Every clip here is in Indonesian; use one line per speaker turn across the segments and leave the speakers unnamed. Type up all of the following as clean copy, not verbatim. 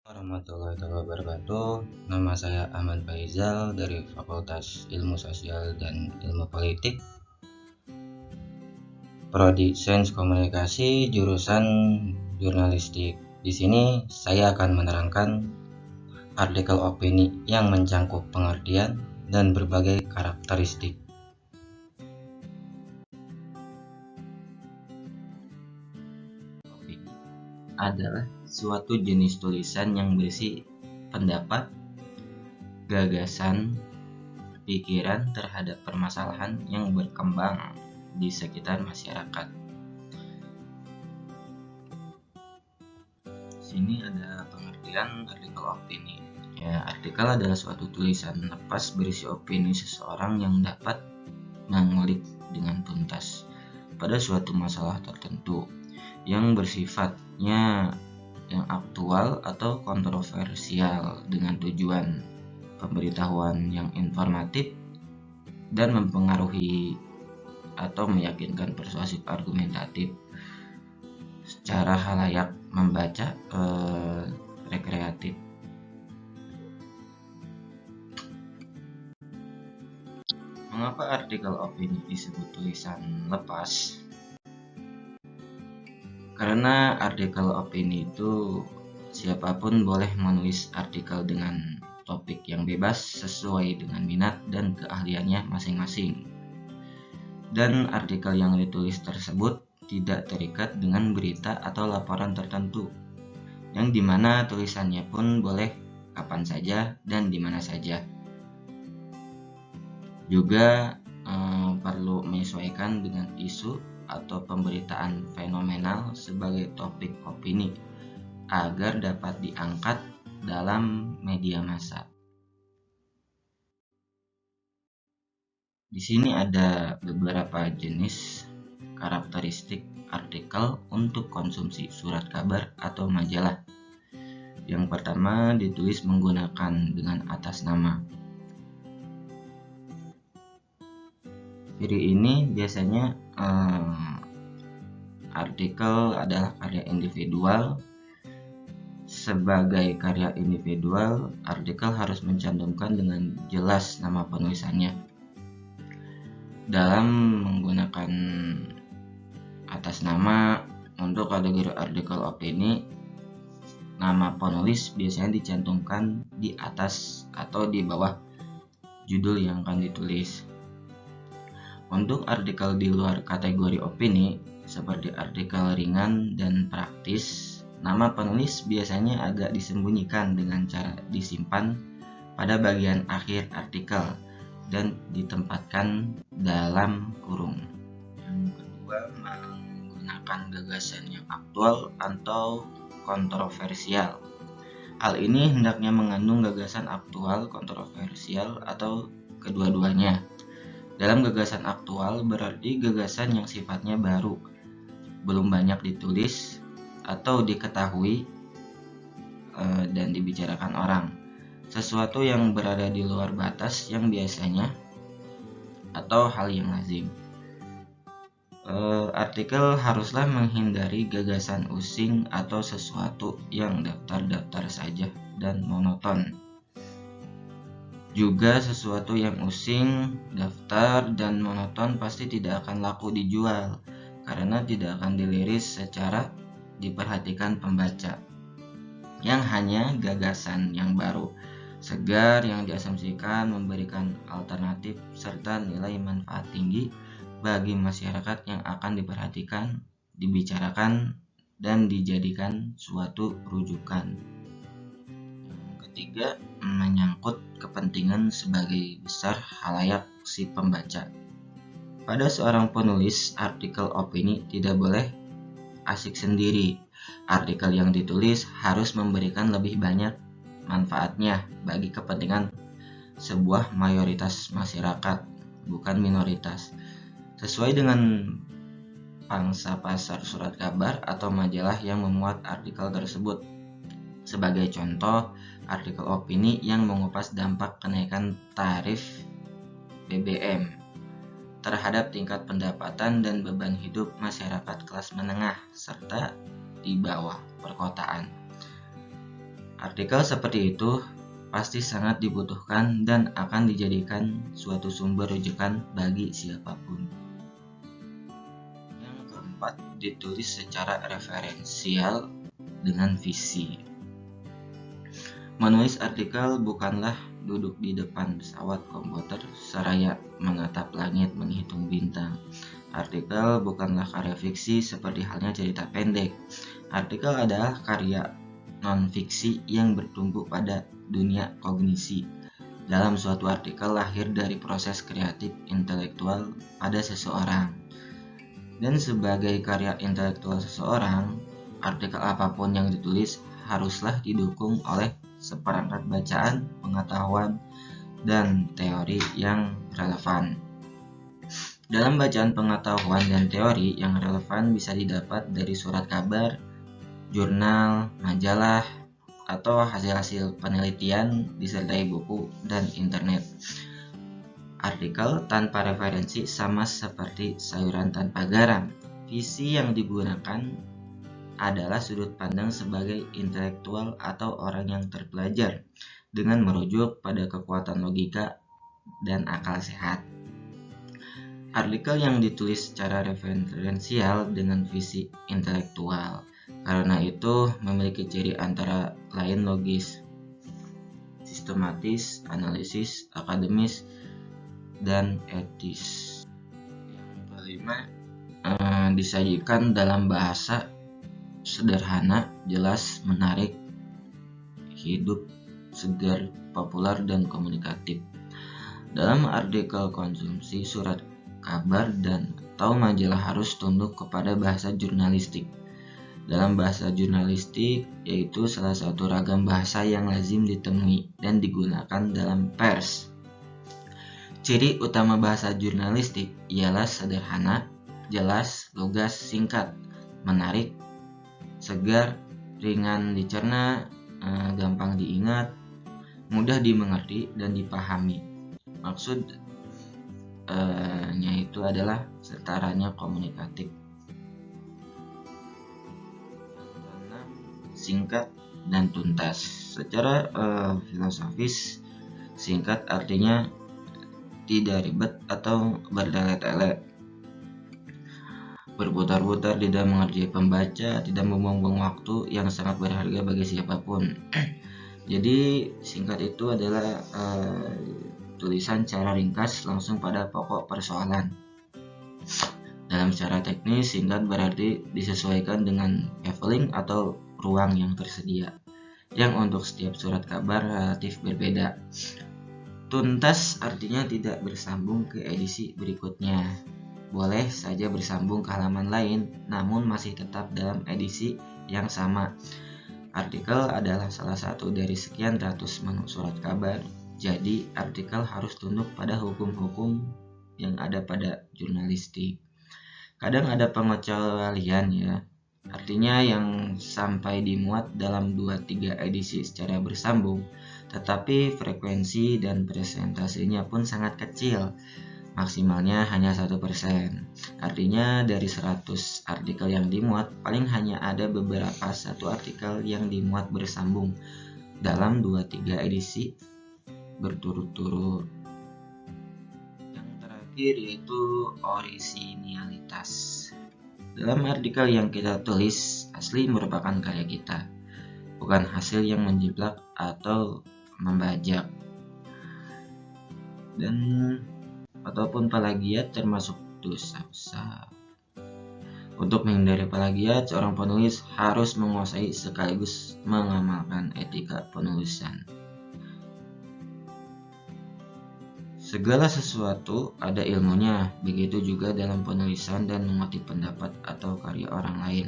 Warahmatullahi wabarakatuh. Nama saya Ahmad Faizal dari Fakultas Ilmu Sosial dan Ilmu Politik, Prodi Sains Komunikasi, jurusan Jurnalistik. Di sini saya akan menerangkan artikel opini yang mencangkup pengertian dan berbagai karakteristik. Opini adalah suatu jenis tulisan yang berisi pendapat, gagasan, pikiran terhadap permasalahan yang berkembang di sekitar masyarakat. Sini ada pengertian artikel opini. Artikel adalah suatu tulisan lepas berisi opini seseorang yang dapat mengulik dengan tuntas pada suatu masalah tertentu yang bersifatnya yang aktual atau kontroversial dengan tujuan pemberitahuan yang informatif dan mempengaruhi atau meyakinkan persuasif argumentatif secara halayak membaca rekreatif. Mengapa artikel opini disebut tulisan lepas? Karena artikel opini itu siapapun boleh menulis artikel dengan topik yang bebas sesuai dengan minat dan keahliannya masing-masing. Dan artikel yang ditulis tersebut tidak terikat dengan berita atau laporan tertentu, yang dimana tulisannya pun boleh kapan saja dan dimana saja. Juga perlu menyesuaikan dengan isu atau pemberitaan fenomenal sebagai topik opini agar dapat diangkat dalam media massa. Di sini ada beberapa jenis karakteristik artikel untuk konsumsi surat kabar atau majalah. Yang pertama, ditulis menggunakan dengan atas nama. Ciri ini biasanya artikel adalah karya individual. Sebagai karya individual, artikel harus mencantumkan dengan jelas nama penulisannya. Dalam menggunakan atas nama untuk kategori artikel opini, nama penulis biasanya dicantumkan di atas atau di bawah judul yang akan ditulis. Untuk artikel di luar kategori opini, seperti artikel ringan dan praktis, nama penulis biasanya agak disembunyikan dengan cara disimpan pada bagian akhir artikel dan ditempatkan dalam kurung. Yang kedua, menggunakan gagasan yang aktual atau kontroversial. Hal ini hendaknya mengandung gagasan aktual, kontroversial, atau kedua-duanya. Dalam gagasan aktual berarti gagasan yang sifatnya baru, belum banyak ditulis atau diketahui dan dibicarakan orang. Sesuatu yang berada di luar batas yang biasanya atau hal yang lazim. Artikel haruslah menghindari gagasan using atau sesuatu yang daftar-daftar saja dan monoton. Juga sesuatu yang using, daftar, dan monoton pasti tidak akan laku dijual karena tidak akan diliris secara diperhatikan pembaca. Yang hanya gagasan yang baru, segar, yang diasumsikan memberikan alternatif serta nilai manfaat tinggi bagi masyarakat yang akan diperhatikan, dibicarakan, dan dijadikan suatu rujukan. Yang ketiga, menyangkut kepentingan sebagai besar halayak si pembaca. Pada seorang penulis artikel opini tidak boleh asik sendiri. Artikel yang ditulis harus memberikan lebih banyak manfaatnya bagi kepentingan sebuah mayoritas masyarakat, bukan minoritas. Sesuai dengan pangsa pasar surat kabar atau majalah yang memuat artikel tersebut. Sebagai contoh, artikel opini yang mengupas dampak kenaikan tarif BBM terhadap tingkat pendapatan dan beban hidup masyarakat kelas menengah serta di bawah perkotaan. Artikel seperti itu pasti sangat dibutuhkan dan akan dijadikan suatu sumber rujukan bagi siapapun. Yang keempat, ditulis secara referensial dengan visi. Menulis artikel bukanlah duduk di depan pesawat komputer seraya menatap langit menghitung bintang. Artikel bukanlah karya fiksi seperti halnya cerita pendek. Artikel adalah karya non-fiksi yang bertumbuh pada dunia kognisi. Dalam suatu artikel lahir dari proses kreatif intelektual pada seseorang. Dan sebagai karya intelektual seseorang, artikel apapun yang ditulis haruslah didukung oleh seperangkat bacaan, pengetahuan, dan teori yang relevan. Dalam bacaan pengetahuan dan teori yang relevan bisa didapat dari surat kabar, jurnal, majalah, atau hasil-hasil penelitian disertai buku dan internet. Artikel tanpa referensi sama seperti sayuran tanpa garam. Visi yang digunakan adalah sudut pandang sebagai intelektual atau orang yang terpelajar dengan merujuk pada kekuatan logika dan akal sehat. Artikel yang ditulis secara referensial dengan visi intelektual, karena itu memiliki ciri antara lain logis, sistematis, analisis, akademis, dan etis. Yang kelima, disajikan dalam bahasa sederhana, jelas, menarik, hidup, segar, populer, dan komunikatif. Dalam artikel konsumsi, surat kabar dan atau majalah harus tunduk kepada bahasa jurnalistik. Dalam bahasa jurnalistik, yaitu salah satu ragam bahasa yang lazim ditemui dan digunakan dalam pers. Ciri utama bahasa jurnalistik ialah sederhana, jelas, lugas, singkat, menarik, segar, ringan dicerna, gampang diingat, mudah dimengerti dan dipahami. Maksudnya itu adalah setaranya komunikatif. Singkat dan tuntas. Secara filosofis, singkat artinya tidak ribet atau bertele-tele, berputar-putar, tidak mengerjai pembaca, tidak membuang-buang waktu yang sangat berharga bagi siapapun. Jadi singkat itu adalah tulisan secara ringkas langsung pada pokok persoalan. Dalam secara teknis, singkat berarti disesuaikan dengan leveling atau ruang yang tersedia, yang untuk setiap surat kabar relatif berbeda. Tuntas artinya tidak bersambung ke edisi berikutnya. Boleh saja bersambung ke halaman lain, namun masih tetap dalam edisi yang sama. Artikel adalah salah satu dari sekian ratus menu surat kabar, jadi artikel harus tunduk pada hukum-hukum yang ada pada jurnalistik. Kadang ada pengecualian ya, artinya yang sampai dimuat dalam 2-3 edisi secara bersambung, tetapi frekuensi dan presentasinya pun sangat kecil. Maksimalnya hanya 1%. Artinya dari 100 artikel yang dimuat, paling hanya ada beberapa satu artikel yang dimuat bersambung dalam 2-3 edisi berturut-turut. Yang terakhir yaitu orisinalitas. Dalam artikel yang kita tulis, asli merupakan karya kita, bukan hasil yang menjiplak atau membajak. Dan ataupun plagiat termasuk dosa besar. Untuk menghindari plagiat, seorang penulis harus menguasai sekaligus mengamalkan etika penulisan. Segala sesuatu ada ilmunya, begitu juga dalam penulisan dan mengutip pendapat atau karya orang lain.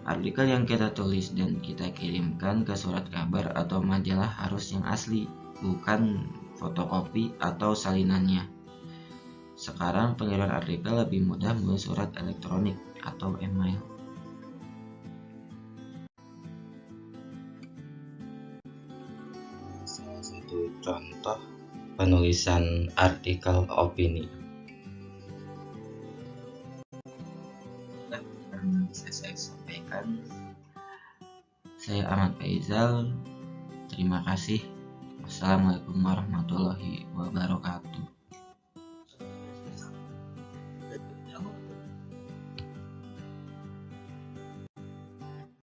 Artikel yang kita tulis dan kita kirimkan ke surat kabar atau majalah harus yang asli, bukan fotokopi atau salinannya. Sekarang pengiriman artikel lebih mudah melalui surat elektronik atau email. Salah satu contoh penulisan artikel opini. Yang bisa saya sampaikan, saya Ahmad Faizal. Terima kasih. Wassalamualaikum warahmatullahi wabarakatuh.